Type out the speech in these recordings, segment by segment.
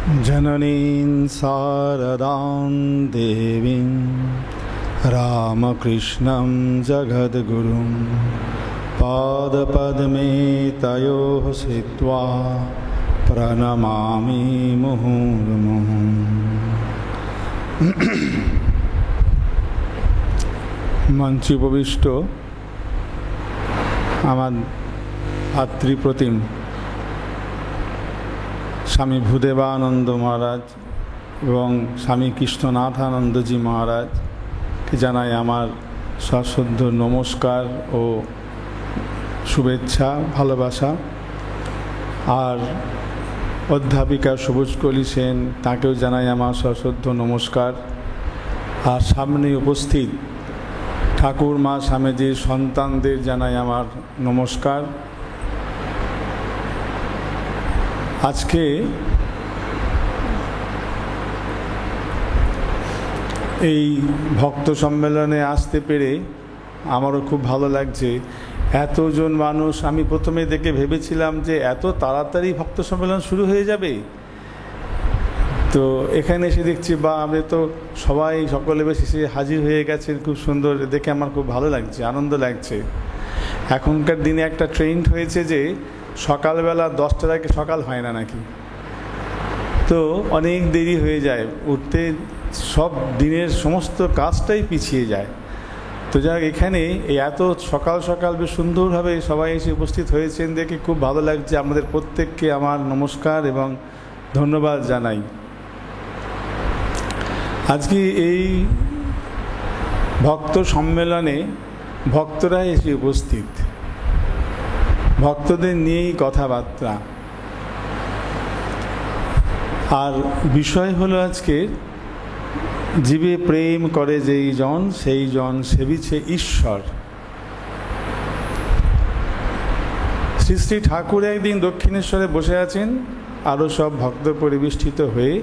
जननीं शारदां देवीं रामकृष्णं जगद्गुरुं पादपद्मे तयोः स्थित्वा प्रणमामि मुहुर्मुहुः। মঞ্চে উপবিষ্ট আমার ভাতৃপ্রতিম স্বামী ভূদেবানন্দ মহারাজ এবং স্বামী কৃষ্ণনাথানন্দজি মহারাজকে জানাই আমার সশ্রদ্ধ নমস্কার ও শুভেচ্ছা ভালোবাসা। আর অধ্যাপিকা সবুজকলি সেন, তাকেও জানাই আমার সশ্রদ্ধ নমস্কার। আর সামনে উপস্থিত ঠাকুর মা স্বামীজির সন্তানদের জানাই আমার নমস্কার। আজকে এই ভক্ত সম্মেলনে আসতে পেরে আমারও খুব ভালো লাগছে। এতজন মানুষ, আমি প্রথমে দেখে ভেবেছিলাম যে এত তাড়াতাড়ি ভক্ত সম্মেলন শুরু হয়ে যাবে, তো এখানে এসে দেখছি বা আমরা তো সবাই সকলে বেশ এসে হাজির হয়ে গেছেন। খুব সুন্দর দেখে আমার খুব ভালো লাগছে, আনন্দ লাগছে। এখনকার দিনে একটা ট্রেন্ড হয়েছে যে সকালবেলা 10টার আগে সকাল হয় না নাকি, তো অনেক দেরি হয়ে যায় উঠতে, সব দিনের সমস্ত কাজটাই পিছিয়ে যায়। তো যাক, এখানে এই এত সকাল সকাল বেশ সুন্দরভাবে সবাই এসে উপস্থিত হয়েছেন দেখে খুব ভালো লাগছে। আমাদের প্রত্যেককে আমার নমস্কার এবং ধন্যবাদ জানাই। আজকে এই ভক্ত সম্মেলনে ভক্তরা এসে উপস্থিত, ভক্তদের নিয়েই কথাবার্তা। আর বিষয় হলো আজকে জীবে প্রেম করে যেই জন সেই জন সেবিছে ঈশ্বর। শ্রী শ্রী ঠাকুর একদিন দক্ষিণেশ্বরে বসে আছেন, আরও সব ভক্ত পরিবেষ্টিত হয়ে,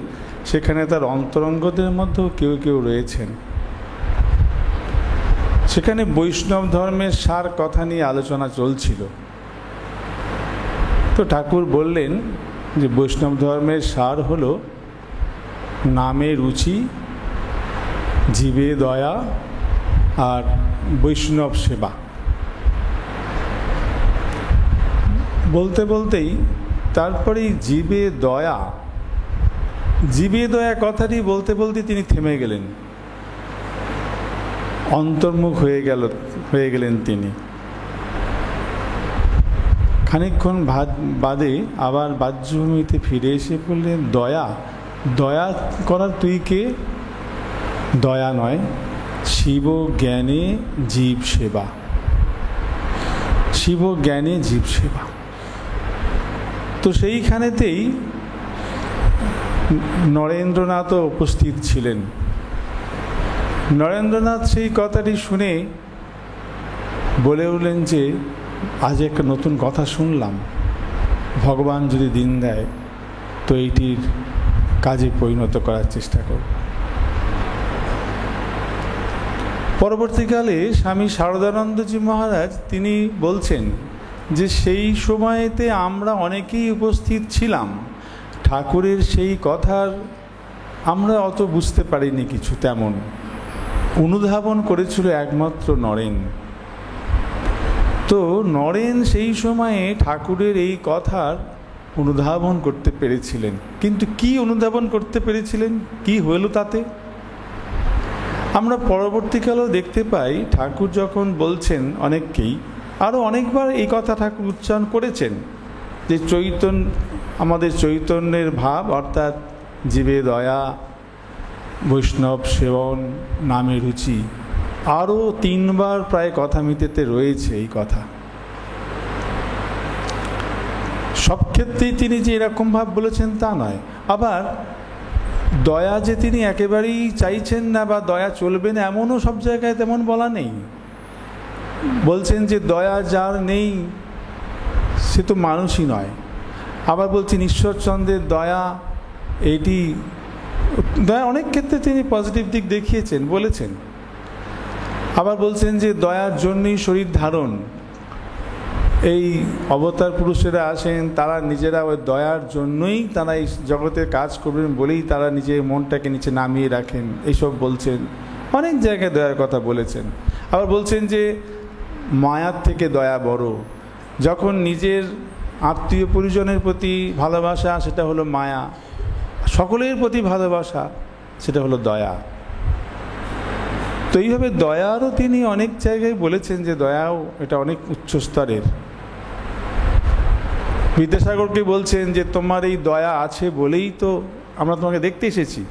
সেখানে তার অন্তরঙ্গদের মধ্যেও কেউ কেউ রয়েছেন। সেখানে বৈষ্ণব ধর্মের সার কথা নিয়ে আলোচনা চলছিল। তো ঠাকুর বললেন যে বৈষ্ণব ধর্মের সার হলো নামে রুচি, জীবে দয়া আর বৈষ্ণব সেবা। বলতে বলতেই তারপরেই জীবে দয়া কথাটি বলতে বলতে তিনি থেমে গেলেন, অন্তর্মুখ হয়ে গেলেন তিনি। খানিকক্ষণ বাদে আবার বাহ্যভূমিতে ফিরে এসে বললেন, দয়া করার তুই কে? দয়া নয়, শিব জ্ঞানে জীব সেবা, শিব জ্ঞানে জীব সেবা। তো সেইখানেতেই নরেন্দ্রনাথও উপস্থিত ছিলেন। নরেন্দ্রনাথ সেই কথাটি শুনে বলে উঠলেন যে আজ একটা নতুন কথা শুনলাম, ভগবান যদি দিন দেয় তো এইটির কাজে পরিণত করার চেষ্টা করব। পরবর্তীকালে স্বামী শারদানন্দজি মহারাজ তিনি বলছেন যে সেই সময়েতে আমরা অনেকেই উপস্থিত ছিলাম, ঠাকুরের সেই কথার আমরা অত বুঝতে পারিনি কিছু, তেমন অনুধাবন করেছিল একমাত্র নরেন। তো নরেন সেই সময়ে ঠাকুরের এই কথার অনুধাবন করতে পেরেছিলেন, কিন্তু কি অনুধাবন করতে পেরেছিলেন, কি হলো তাতে? আমরা পরবর্তীকালেও দেখতে পাই ঠাকুর যখন বলছেন অনেককেই, আরও অনেকবার এই কথা ঠাকুর উচ্চারণ করেছেন যে আমাদের চৈতন্যের ভাব, অর্থাৎ জীবে দয়া, বৈষ্ণব সেবন, নামে রুচি, আরও 3বার প্রায় কথা মিতেতে রয়েছে এই কথা। সব ক্ষেত্রেই তিনি যে এরকম ভাব বলেছেন তা নয়। আবার দয়া যে তিনি একেবারেই চাইছেন না বা দয়া চলবে না এমনও সব জায়গায় তেমন বলা নেই। বলছেন যে দয়া যার নেই সে তো মানুষই নয়। আবার বলছেন ঈশ্বরচন্দ্রের দয়া, এইটি দয়া অনেক ক্ষেত্রে তিনি পজিটিভ দিক দেখিয়েছেন, বলেছেন। আবার বলছেন যে দয়ার জন্যই শরীর ধারণ, এই অবতার পুরুষেরা আসেন, তারা নিজেরা ওই দয়ার জন্যই তারা এই জগতে কাজ করবেন বলেই তারা নিজের মনটাকে নিচে নামিয়ে রাখেন, এইসব বলছেন। অনেক জায়গায় দয়ার কথা বলেছেন। আবার বলছেন যে মায়ার থেকে দয়া বড়। যখন নিজের আত্মীয় পরিজনের প্রতি ভালোবাসা, সেটা হলো মায়া। সকলের প্রতি ভালোবাসা, সেটা হলো দয়া। তো এইভাবে দয়ারও তিনি অনেক জায়গায় বলেছেন যে দয়াও এটা অনেক উচ্চ স্তরের। বিদ্যাসাগরকে বলছেন যে তোমার এই দয়া আছে বলেই তো আমরা তোমাকে দেখতে এসেছি।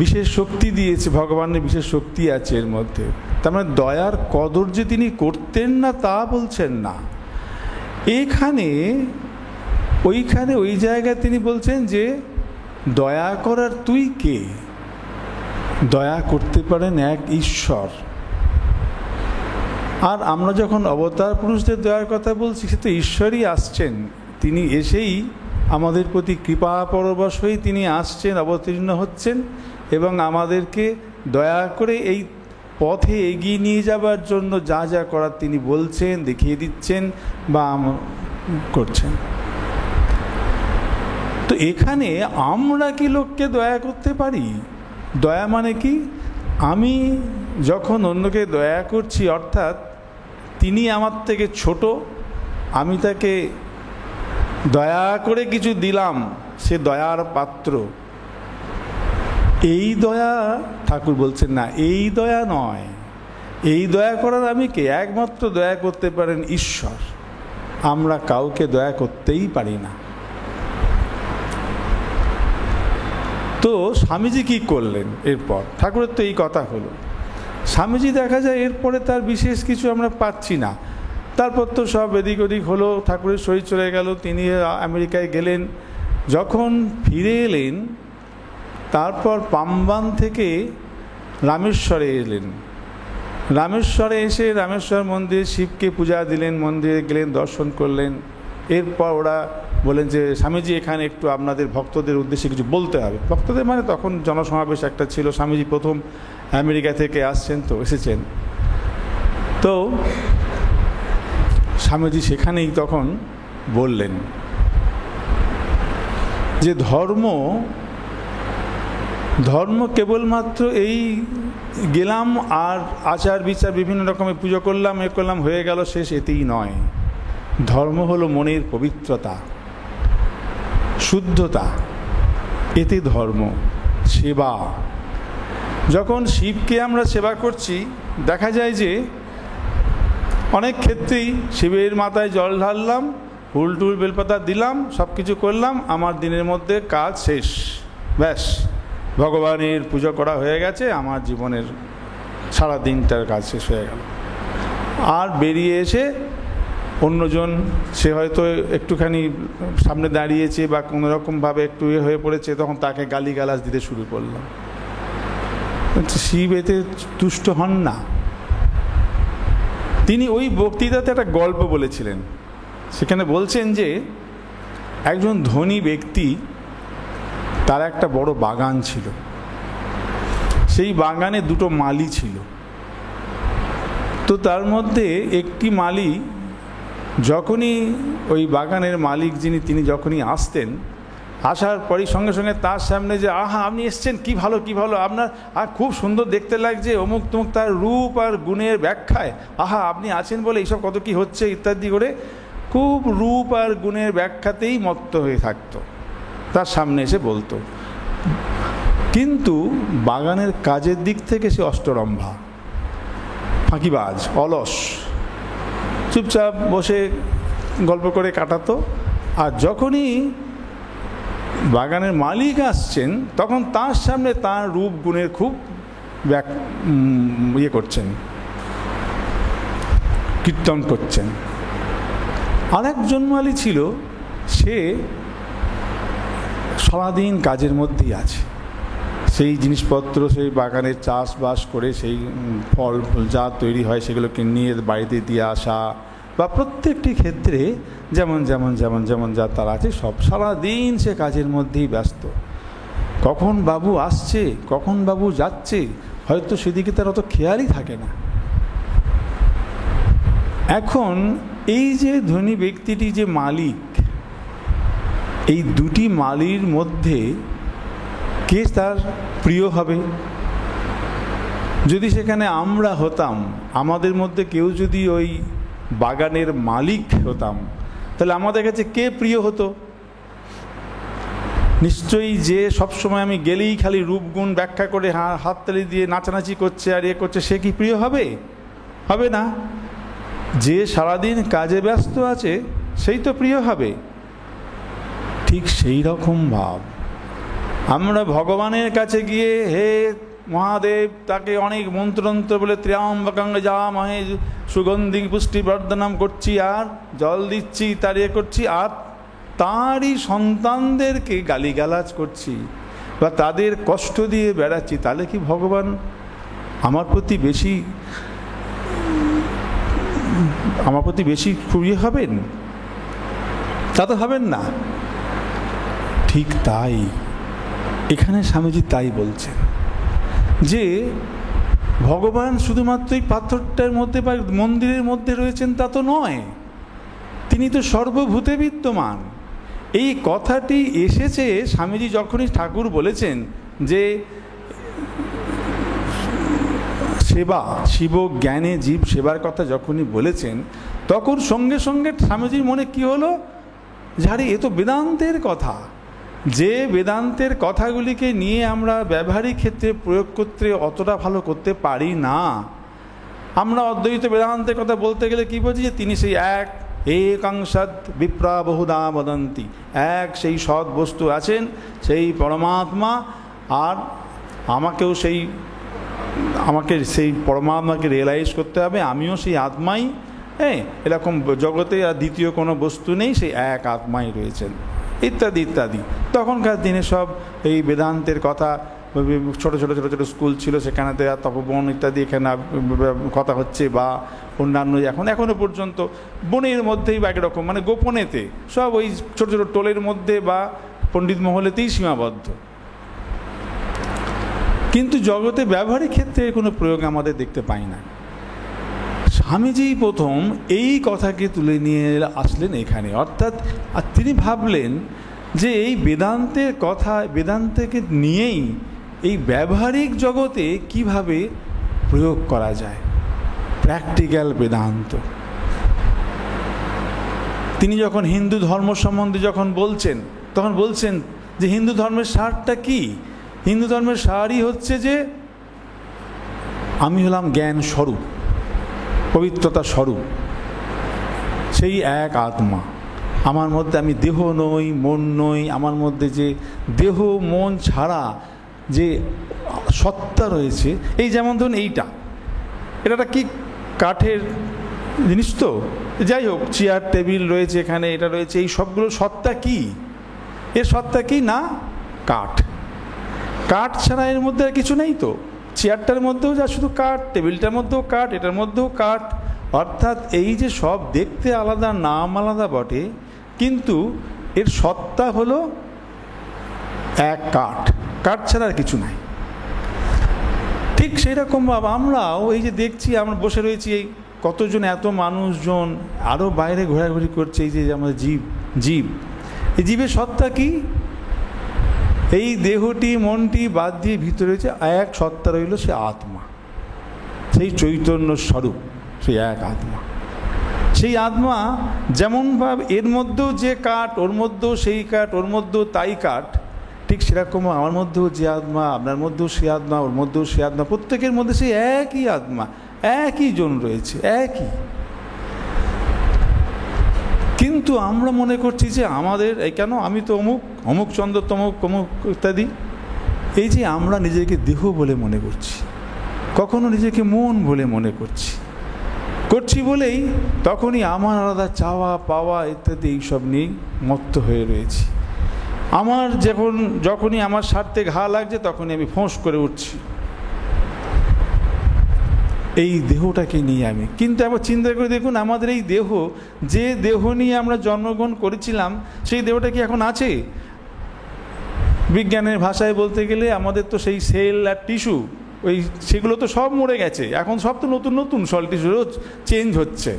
বিশেষ শক্তি দিয়েছে, ভগবানের বিশেষ শক্তি আছে এর মধ্যে। তার মানে দয়ার কদর যে তিনি করতেন না তা বলছেন না। এইখানে ওইখানে ওই জায়গায় তিনি বলছেন যে দয়া করার তুই কে? দয়া করতে পারেন এক ঈশ্বর। আর আমরা যখন অবতার পুরুষদের দয়ার কথা বলছি, সে তো ঈশ্বরই আসছেন। তিনি এসেই আমাদের প্রতি কৃপা পরবশ হয়ে তিনি আসছেন, অবতীর্ণ হচ্ছেন এবং আমাদেরকে দয়া করে এই পথে এগিয়ে নিয়ে যাবার জন্য যা যা করার তিনি বলছেন, দেখিয়ে দিচ্ছেন বা করছেন। তো এখানে আমরা কি লোককে দয়া করতে পারি? দয়া মানে কি? আমি যখন অন্যকে দয়া করছি, অর্থাৎ তিনি আমার থেকে ছোট, আমি তাকে দয়া করে কিছু দিলাম, সে দয়ার পাত্র, এই দয়া ঠাকুর বলছেন না, এই দয়া নয়। এই দয়া করার আমি কে? একমাত্র দয়া করতে পারেন ঈশ্বর। আমরা কাউকে দয়া করতেই পারি না। তো স্বামীজি কি করলেন এরপর? ঠাকুরের তো এই কথা হলো। স্বামীজি দেখা যায় এরপরে তার বিশেষ কিছু আমরা পাচ্ছি না। তারপর তো সব এদিক ওদিক হলো, ঠাকুরের শরীর চলে গেল, তিনি আমেরিকায় গেলেন। যখন ফিরে এলেন, তারপর পাম্বান থেকে রামেশ্বরে এলেন। রামেশ্বরে এসে রামেশ্বর মন্দিরে শিবকে পূজা দিলেন, মন্দিরে গেলেন, দর্শন করলেন। এরপর ওরা বলেন যে স্বামীজি এখানে একটু আপনাদের ভক্তদের উদ্দেশ্যে কিছু বলতে হবে। ভক্তদের মানে তখন জনসমাবেশ একটা ছিল, স্বামীজি প্রথম আমেরিকা থেকে আসছেন, তো এসেছেন। তো স্বামীজি সেখানেই তখন বললেন যে ধর্ম কেবলমাত্র এই গেলাম আর আচার বিচার বিভিন্ন রকমের পুজো করলাম, এ করলাম, হয়ে গেল, শেষ, এতেই নয়। ধর্ম হলো মনের পবিত্রতা, শুদ্ধতা, এতে ধর্ম। সেবা, যখন শিবকে আমরা সেবা করছি, দেখা যায় যে অনেক ক্ষেত্রেই শিবের মাথায় জল ঢাললাম, ফুল টুল বেলপাতা দিলাম, সব কিছু করলাম, আমার দিনের মধ্যে কাজ শেষ, ব্যাস ভগবানের পুজো করা হয়ে গেছে, আমার জীবনের সারা দিনটার কাজ শেষ হয়ে গেল। আর বেরিয়ে এসে অন্যজন, সে হয়তো একটুখানি সামনে দাঁড়িয়েছে বা কোনোরকমভাবে একটু হয়ে পড়েছে, তখন তাকে গালিগালাজ দিতে শুরু করলাম। শিব এতে তুষ্ট হন না। তিনি ওই বক্তৃতাতে একটা গল্প বলেছিলেন। সেখানে বলছেন যে একজন ধনী ব্যক্তি, তার একটা বড় বাগান ছিল। সেই বাগানে দুটো মালি ছিল। তো তার মধ্যে একটি মালি, যখনই ওই বাগানের মালিক তিনি যখনই আসতেন, আসার পরই সঙ্গে সঙ্গে তার সামনে যে আহা আপনি এসছেন, কি ভালো কি ভালো, আপনার খুব সুন্দর দেখতে লাগছে, অমুক তমুক, তার রূপ আর গুণের ব্যাখ্যায়, আহা আপনি আছেন বলে এইসব কত কি হচ্ছে ইত্যাদি করে খুব রূপ আর গুণের ব্যাখ্যাতেই মত্ত হয়ে থাকতো, তার সামনে এসে বলতো। কিন্তু বাগানের কাজের দিক থেকে সে অষ্টরম্ভা, ফাঁকিবাজ, অলস, চুপচাপ বসে গল্প করে কাটাতো। আর যখনই বাগানের মালিক আসছেন, তখন তার সামনে তার রূপ গুণের খুব ইয়ে করছেন, কীর্তন করছেন। আরেকজন মালি ছিল, সে সারাদিন কাজের মধ্যেই আছে, সেই জিনিসপত্র, সেই বাগানের চাষবাস করে সেই ফল যা তৈরি হয় সেগুলোকে নিয়ে বাড়িতে দিয়ে আসা, বা প্রত্যেকটি ক্ষেত্রে যেমন যেমন যেমন যেমন যা তার আছে সব, সারাদিন সে কাজের মধ্যেই ব্যস্ত। কখন বাবু আসছে, কখন বাবু যাচ্ছে, হয়তো সেদিকে তার অত খেয়ালই থাকে না। এখন এই যে ধনী ব্যক্তিটি যে মালিক, এই দুটি মালির মধ্যে কে তার প্রিয় হবে? যদি সেখানে আমরা হতাম, আমাদের মধ্যে কেউ যদি ওই বাগানের মালিক হতাম, তাহলে আমাদের কাছে কে প্রিয় হতো? নিশ্চয়ই যে সবসময় আমি গেলেই খালি রূপগুণ ব্যাখ্যা করে হাততালি দিয়ে নাচানাচি করছে আর করছে, সে কি প্রিয় হবে? হবে না। যে সারাদিন কাজে ব্যস্ত আছে সেই তো প্রিয় হবে। ঠিক সেই রকম ভাব আমরা ভগবানের কাছে গিয়ে হে মহাদেব, তাকে অনেক মন্ত্রতন্ত্র বলে ত্র্যম্বকং যজামহে সুগন্ধি পুষ্টিবর্ধনম করছি, আর জল দিচ্ছি, তার করছি, আর তারই সন্তানদেরকে গালিগালাজ করছি বা তাদের কষ্ট দিয়ে বেড়াচ্ছি, তাহলে কি ভগবান আমার প্রতি বেশি প্রিয় হবেন? তা তো হবেন না। ঠিক তাই এখানে স্বামীজি তাই বলছেন যে ভগবান শুধুমাত্র এই পাথরটার মধ্যে বা মন্দিরের মধ্যে রয়েছেন তা তো নয়, তিনি তো সর্বভূতে বিদ্যমান। এই কথাটি এসেছে স্বামীজি যখনই ঠাকুর বলেছেন যে সেবা, শিব জ্ঞানে জীব সেবার কথা যখনই বলেছেন, তখন সঙ্গে সঙ্গে স্বামীজির মনে কি হলো, যারে এ তো বেদান্তের কথা, যে বেদান্তের কথাগুলিকে নিয়ে আমরা ব্যবহারিক ক্ষেত্রে প্রয়োগ করতে অতটা ভালো করতে পারি না। আমরা অদ্বৈত বেদান্তের কথা বলতে গেলে কি বলছি, যে তিনি সেই এক একাংশাদ বিপ্রা বহুদা বদন্তি, এক সেই সৎ বস্তু আছেন, সেই পরমাত্মা, আর আমাকে সেই পরমাত্মাকে রিয়েলাইজ করতে হবে, আমিও সেই আত্মাই। এরকম জগতে আর দ্বিতীয় কোনো বস্তু নেই, সেই এক আত্মাই রয়েছেন, ইত্যাদি ইত্যাদি। তখনকার দিনে সব এই বেদান্তের কথা, ছোট ছোট ছোট ছোট স্কুল ছিল, সেখানেতে তপবন ইত্যাদি এখানে কথা হচ্ছে, বা অন্যান্য এখনও পর্যন্ত বনের মধ্যেই বা একরকম মানে গোপনেতে সব ওই ছোট ছোট টোলের মধ্যে বা পণ্ডিত মহলেতেই সীমাবদ্ধ। কিন্তু জগতে ব্যবহারিক ক্ষেত্রে কোনো প্রয়োগ আমাদের দেখতে পাই না। স্বামীজি প্রথম এই কথাকে তুলে নিয়ে আসলেন এখানে, অর্থাৎ তিনি ভাবলেন যে এই বেদান্তের কথা, বেদান্তকে নিয়েই এই ব্যবহারিক জগতে কিভাবে প্রয়োগ করা যায়, প্র্যাকটিক্যাল বেদান্ত। তিনি যখন হিন্দু ধর্ম সম্বন্ধে যখন বলছেন, তখন বলছেন যে হিন্দু ধর্মের সারটা কি? হিন্দু ধর্মের সারই হচ্ছে যে আমি হলাম জ্ঞান স্বরূপ, পবিত্রতা স্বরূপ, সেই এক আত্মা। আমার মধ্যে আমি দেহ নই, মন নই, আমার মধ্যে যে দেহ মন ছাড়া যে সত্তা রয়েছে, এই যেমন ধরুন এটা কি কাঠের জিনিস তো, যাই হোক, চেয়ার টেবিল রয়েছে এখানে, এটা রয়েছে, এই সবগুলো সত্তা কি? এর সত্তা কি না? কাঠ। কাঠ ছাড়া এর মধ্যে আর কিছু নেই তো। চেয়ারটার মধ্যেও যা শুধু কাঠ, টেবিলটার মধ্যেও কাঠ, এটার মধ্যেও কাঠ। অর্থাৎ এই যে সব দেখতে আলাদা, নাম আলাদা বটে, কিন্তু এর সত্তা হলো এক কাঠ, কাঠ ছাড়া আর কিছু নাই। ঠিক সেই রকম আমরাও এই যে দেখছি, আমরা বসে রয়েছি, এই কতজন, এত মানুষজন আরও বাইরে ঘোরাঘুরি করছে, এই যে আমাদের জীব, এই জীবের সত্তা কি? এই দেহটি মনটি বাদ দিয়ে ভিতরে রয়েছে এক সত্তা রইল, সে আত্মা, সেই চৈতন্য স্বরূপ, সেই এক আত্মা। সেই আত্মা যেমনভাবে এর মধ্যেও যে কাঠ, ওর মধ্যেও সেই কাঠ, ওর মধ্যেও তাই কাঠ, ঠিক সেরকম আমার মধ্যেও যে আত্মা, আপনার মধ্যেও সে আত্মা, ওর মধ্যেও সে আত্মা, প্রত্যেকের মধ্যে সেই একই আত্মা, একই জন রয়েছে, একই। কিন্তু আমরা মনে করছি যে আমাদের এই কেন, আমি তো অমুক চন্দ্র, তমুক ইত্যাদি। এই যে আমরা নিজেকে দেহ বলে মনে করছি, কখনো নিজেকে মন বলে মনে করছি বলেই তখনই আমার আলাদা চাওয়া পাওয়া ইত্যাদি এইসব নিয়ে মত্ত হয়ে রয়েছি। আমার যখনই আমার স্বার্থে ঘা লাগছে, তখনই আমি ফোঁস করে উঠছি এই দেহটাকে নিয়ে আমি। কিন্তু আবার চিন্তা করে দেখুন, আমাদের এই দেহ, যে দেহ নিয়ে আমরা জন্মগ্রহণ করেছিলাম, সেই দেহটা কি এখন আছে? বিজ্ঞানের ভাষায় বলতে গেলে আমাদের তো সেই সেল আর টিস্যু, সেগুলো তো সব মরে গেছে, এখন সব তো নতুন নতুন সেল টিস্যুরও চেঞ্জ হচ্ছে।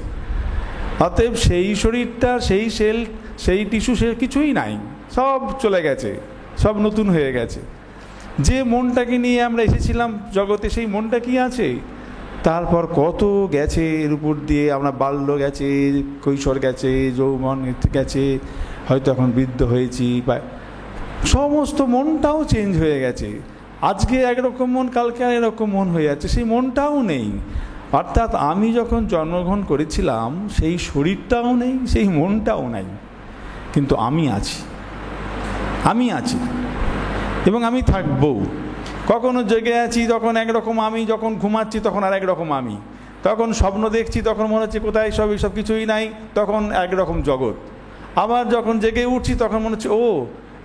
অতএব সেই শরীরটা, সেই সেল, সেই টিস্যু, সে কিছুই নাই, সব চলে গেছে, সব নতুন হয়ে গেছে। যে মনটাকে নিয়ে আমরা এসেছিলাম জগতে, সেই মনটা কি আছে? তারপর কত গেছে এর উপর দিয়ে, আমরা বাল্য গেছে, কৈশোর গেছে, যৌবন গেছে, হয়তো এখন বৃদ্ধ হয়েছি, বা সমস্ত মনটাও চেঞ্জ হয়ে গেছে। আজকে একরকম মন, কালকে আর এরকম মন হয়ে যাচ্ছে, সেই মনটাও নেই। অর্থাৎ আমি যখন জন্মগ্রহণ করেছিলাম সেই শরীরটাও নেই, সেই মনটাও নাই, কিন্তু আমি আছি, আমি আছি এবং আমি থাকবো। কখনো জেগে আছি তখন একরকম আমি, যখন ঘুমাচ্ছি তখন আর একরকম আমি, তখন স্বপ্ন দেখছি তখন মনে হচ্ছে কোথায় সব, এসব কিছুই নাই, তখন একরকম জগৎ। আবার যখন জেগে উঠছি তখন মনে হচ্ছে ও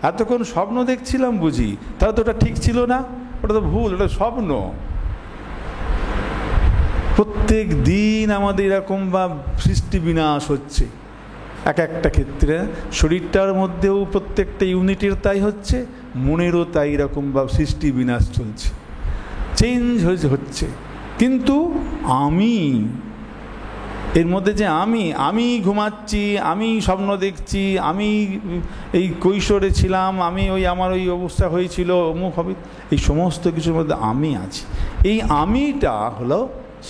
এতক্ষণ স্বপ্ন দেখছিলাম বুঝি, তাহলে তো ওটা ঠিক ছিল না, ওটা তো ভুল, ওটা স্বপ্ন। প্রত্যেক দিন আমাদের এরকম বা সৃষ্টি বিনাশ হচ্ছে এক একটা ক্ষেত্রে। শরীরটার মধ্যেও প্রত্যেকটা ইউনিটের তাই হচ্ছে, মনেরও তাই এরকম বা সৃষ্টি বিনাশ চলছে, চেঞ্জ হচ্ছে। কিন্তু আমি, এর মধ্যে যে আমি ঘুমাচ্ছি, আমি স্বপ্ন দেখছি, আমি এই কৈশোরে ছিলাম, আমি ওই আমার ওই অবস্থা হয়েছিল, অমুক হবে, এই সমস্ত কিছুর মধ্যে আমি আছি। এই আমিটা হলো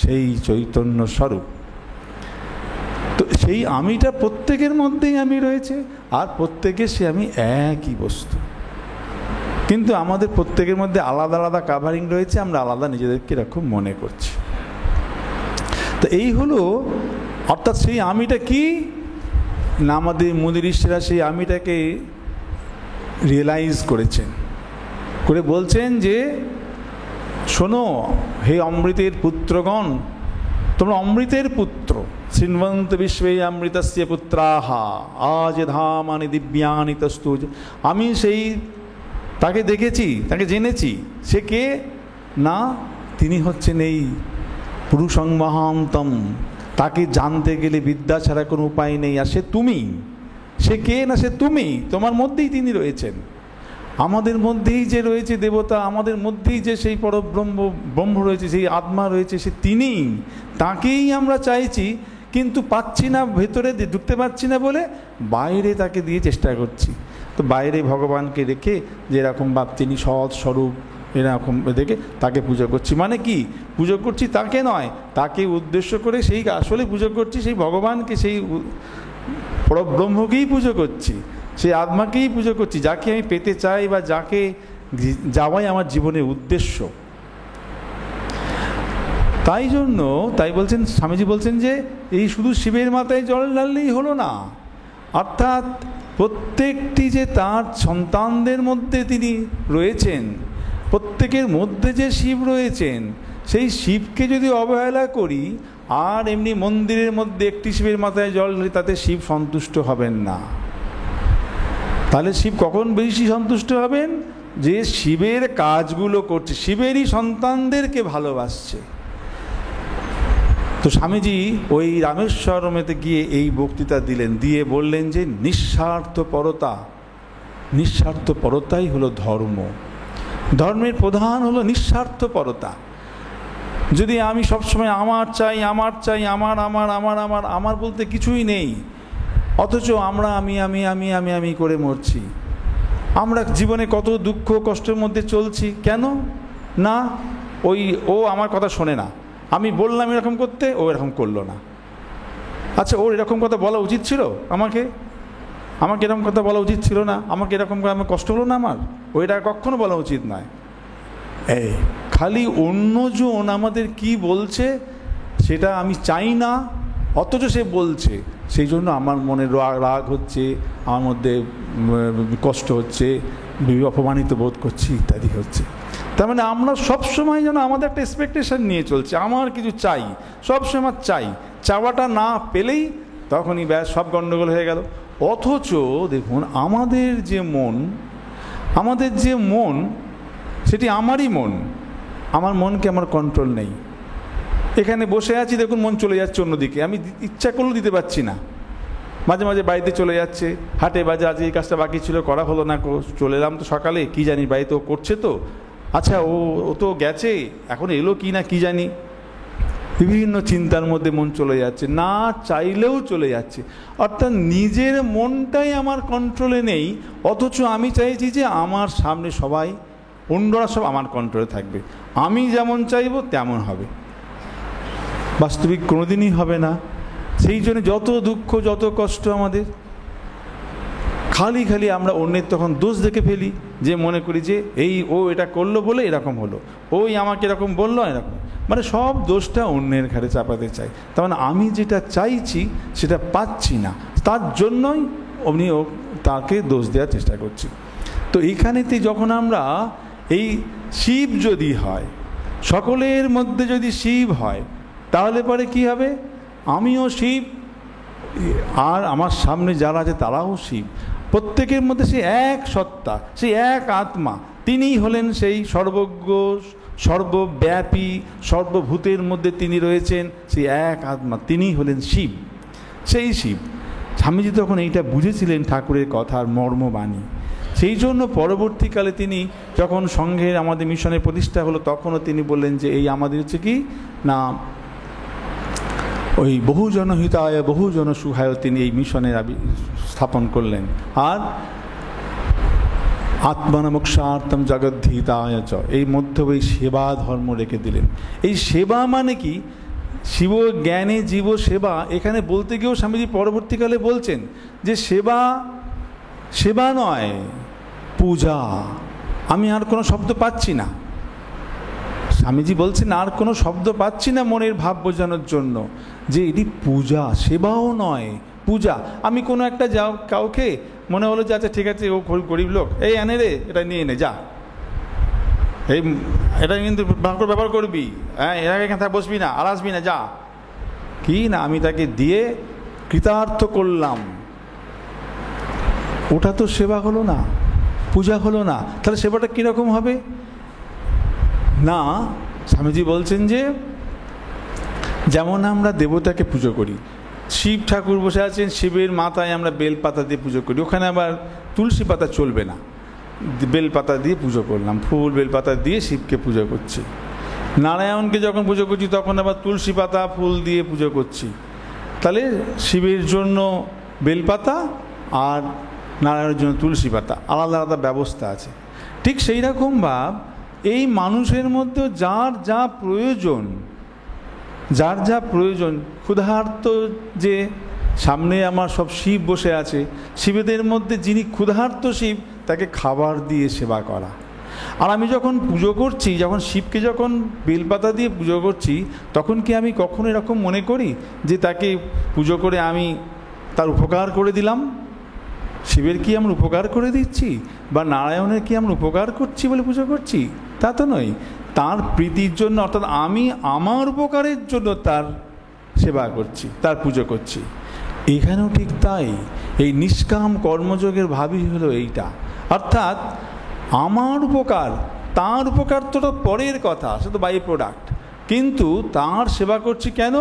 সেই চৈতন্য স্বরূপ। তো সেই আমিটা প্রত্যেকের মধ্যেই আমি রয়েছে, আর প্রত্যেকের সে আমি একই বস্তু, কিন্তু আমাদের প্রত্যেকের মধ্যে আলাদা আলাদা কাভারিং রয়েছে, আমরা আলাদা নিজেদেরকে এরকম মনে করছি। তো এই হলো, অর্থাৎ সেই আমিটা কি না, আমাদের মুনি ঋষিরা সেই আমিটাকে রিয়েলাইজ করেছেন, করে বলছেন যে শোনো হে অমৃতের পুত্রগণ, তোমরা অমৃতের পুত্র। শৃণ্বন্ত বিশ্বে অমৃতস্য পুত্রাহা আজ ধামানি দিব্যানি তস্তুজ। আমি সেই তাকে দেখেছি, তাকে জেনেছি। সে কে না, তিনি হচ্ছেন এই পুরুষং মহান্তম। তাকে জানতে গেলে বিদ্যা ছাড়া কোনো উপায় নেই। আর সে তুমি। সে কে না, সে তুমি। তোমার মধ্যেই তিনি রয়েছেন, আমাদের মধ্যেই যে রয়েছে দেবতা, আমাদের মধ্যেই যে সেই ব্রহ্ম রয়েছে, সেই আত্মা রয়েছে, সে তিনিই। তাকেই আমরা চাইছি, কিন্তু পাচ্ছি না, ভেতরে ঢুকতে পারছি না বলে বাইরে তাকে দিয়ে চেষ্টা করছি। তো বাইরে ভগবানকে রেখে যে এরকম ভাব তিনি সৎ স্বরূপ, এরকম দেখে তাকে পুজো করছি। মানে কি পুজো করছি? তাকে নয়, তাকে উদ্দেশ্য করে সেই আসলে পুজো করছি সেই ভগবানকে, সেই পরব্রহ্মকেই পুজো করছি, সেই আত্মাকেই পুজো করছি, যাকে আমি পেতে চাই বা যাকে যাওয়াই আমার জীবনের উদ্দেশ্য। তাই জন্য তাই বলছেন স্বামীজি, বলছেন যে এই শুধু শিবের মাথায় জল ঢাললেই হলো না, অর্থাৎ প্রত্যেকটি যে তার সন্তানদের মধ্যে তিনি রয়েছেন, প্রত্যেকের মধ্যে যে শিব রয়েছেন, সেই শিবকে যদি অবহেলা করি আর এমনি মন্দিরের মধ্যে একটি শিবের মাথায় জল ঢালি, তাতে শিব সন্তুষ্ট হবেন না। তাহলে শিব কখন বেশি সন্তুষ্ট হবেন? যে শিবের কাজগুলো করছে, শিবেরই সন্তানদেরকে ভালোবাসছে। তো স্বামীজি ওই রামেশ্বরমেতে গিয়ে এই বক্তৃতা দিলেন, দিয়ে বললেন যে নিঃস্বার্থপরতাই হলো ধর্ম। ধর্মের প্রধান হলো নিঃস্বার্থপরতা। যদি আমি সবসময় আমার চাই, আমার চাই, আমার আমার আমার আমার আমার বলতে কিছুই নেই, অথচ আমরা আমি আমি আমি আমি আমি করে মরছি। আমরা জীবনে কত দুঃখ কষ্টের মধ্যে চলছি, কেন না? ও আমার কথা শোনে না, আমি বললাম এরকম করতে, ও এরকম করলো না। আচ্ছা, ওর এরকম কথা বলা উচিত ছিল আমাকে এরকম কথা বলা উচিত ছিল না, আমাকে এরকম করে আমার কষ্ট হলো না, আমার ওইটা কখনো বলা উচিত নয়। এই খালি অন্যজন আমাদের কি বলছে সেটা আমি চাই না, অথচ সে বলছে, সেই জন্য আমার মনে রাগ হচ্ছে, আমার মধ্যে কষ্ট হচ্ছে, অপমানিত বোধ করছি, ইত্যাদি হচ্ছে। তার মানে আমরা সবসময় যেন আমাদের একটা এক্সপেকটেশন নিয়ে চলছে, আমার কিছু চাই, সবসময় চাই, চাওয়াটা না পেলেই তখনই ব্যাস সব গণ্ডগোল হয়ে গেল। অথচ দেখুন আমাদের যে মন সেটি আমারই মন, আমার মনকে আমার কন্ট্রোল নেই। এখানে বসে আছি, দেখুন মন চলে যাচ্ছে অন্যদিকে, আমি ইচ্ছা করলেও দিতে পারছি না। মাঝে মাঝে বাড়িতে চলে যাচ্ছে, হাটে বাজে, আজ এই কাজটা বাকি ছিল, করা হলো না, চলে এলাম তো সকালে, কি জানি বাড়িতে ও করছে তো, আচ্ছা ও তো গেছে, এখন এলো কি না কি জানি, বিভিন্ন চিন্তার মধ্যে মন চলে যাচ্ছে, না চাইলেও চলে যাচ্ছে। অর্থাৎ নিজের মনটাই আমার কন্ট্রোলে নেই, অথচ আমি চাইছি যে আমার সামনে সবাই, অন্যরা সব আমার কন্ট্রোলে থাকবে, আমি যেমন চাইবো তেমন হবে। বাস্তবিক কোনোদিনই হবে না। সেই জন্য যত দুঃখ, যত কষ্ট আমাদের, খালি খালি আমরা অন্যের তখন দোষ দেখে ফেলি, যে মনে করি যে এই ও এটা করলো বলে এরকম হলো, ওই আমাকে এরকম বললো এরকম, মানে সব দোষটা অন্যের ঘাড়ে চাপাতে চাই। তার মানে আমি যেটা চাইছি সেটা পাচ্ছি না, তার জন্যই ও তাকে দোষ দেওয়ার চেষ্টা করছি। তো এইখানেতে যখন আমরা এই শিব যদি হয়, সকলের মধ্যে যদি শিব হয়, তাহলে পরে কি হবে? আমিও শিব, আর আমার সামনে যারা আছে তারাও শিব। প্রত্যেকের মধ্যে সেই এক সত্তা, সেই এক আত্মা, তিনিই হলেন সেই সর্বজ্ঞ, সর্বব্যাপী, সর্বভূতের মধ্যে তিনি রয়েছেন, সেই এক আত্মা, তিনিই হলেন শিব, সেই শিব। স্বামীজি তখন এইটা বুঝেছিলেন ঠাকুরের কথার মর্মবাণী। সেই জন্য পরবর্তীকালে তিনি যখন সংঘের আমাদের মিশনের প্রতিষ্ঠা হলো, তখনও তিনি বললেন যে এই আমাদের হচ্ছে কি না, ওই বহুজন হিতায় বহুজন সুখায় তিনি এই মিশনের স্থাপন করলেন। আর আত্মনামোক্ষার্থম জগদ্ধিতায় চ, এই মধ্যে ওই সেবা ধর্ম রেখে দিলেন। এই সেবা মানে কি? শিব জ্ঞানে জীব সেবা, এখানে বলতে গিয়েও স্বামীজি পরবর্তীকালে বলছেন যে সেবা, সেবা নয়, পূজা। আমি আর কোনো শব্দ পাচ্ছি না, স্বামীজি বলছেন আর কোনো শব্দ পাচ্ছি না মনের ভাব বোঝানোর জন্য যে এটি পূজা, সেবাও নয়, পূজা। আমি কোনো একটা কাউকে মনে হলো যে আচ্ছা ঠিক আছে, ও গরিব লোক, এই আনে রে, এটা নিয়ে নে, যা, এই এটা কিন্তু ব্যবহার করবি, হ্যাঁ, এর আগে এখানে বসবি না, আর আসবি না, যা, কি না আমি তাকে দিয়ে কৃতার্থ করলাম, ওটা তো সেবা হলো না, পূজা হলো না। তাহলে সেবাটা কীরকম হবে? না, স্বামীজি বলছেন যে যেমন আমরা দেবতাকে পুজো করি, শিব ঠাকুর বসে আছেন, শিবের মাথায় আমরা বেলপাতা দিয়ে পুজো করি, ওখানে আবার তুলসী পাতা চলবে না, বেলপাতা দিয়ে পুজো করলাম, ফুল বেলপাতা দিয়ে শিবকে পুজো করছি। নারায়ণকে যখন পুজো করছি তখন আবার তুলসী পাতা ফুল দিয়ে পুজো করছি। তাহলে শিবের জন্য বেলপাতা আর নারায়ণের জন্য তুলসী পাতা, আলাদা আলাদা ব্যবস্থা আছে। ঠিক সেই রকম ভাব এই মানুষের মধ্যে যার যা প্রয়োজন, যার যা প্রয়োজন, ক্ষুধার্ত, যে সামনে আমার সব শিব বসে আছে, শিবেদের মধ্যে যিনি ক্ষুধার্ত শিব, তাকে খাবার দিয়ে সেবা করা। আর আমি যখন পুজো করছি, যখন শিবকে যখন বেলপাতা দিয়ে পুজো করছি, তখন কি আমি কখনো এরকম মনে করি যে তাকে পুজো করে আমি তার উপকার করে দিলাম? শিবের কি আমরা উপকার করে দিচ্ছি, বা নারায়ণের কি আমরা উপকার করছি বলে পুজো করছি? তা তো নয়। তার প্রীতির জন্য, অর্থাৎ আমি আমার উপকারের জন্য তার সেবা করছি, তার পুজো করছি। এখানেও ঠিক তাই। এই নিষ্কাম কর্মযোগের ভাবই হলো এইটা, অর্থাৎ আমার উপকার, তার উপকার তো পরের কথা, সে তো বাই প্রোডাক্ট, কিন্তু তার সেবা করছি কেন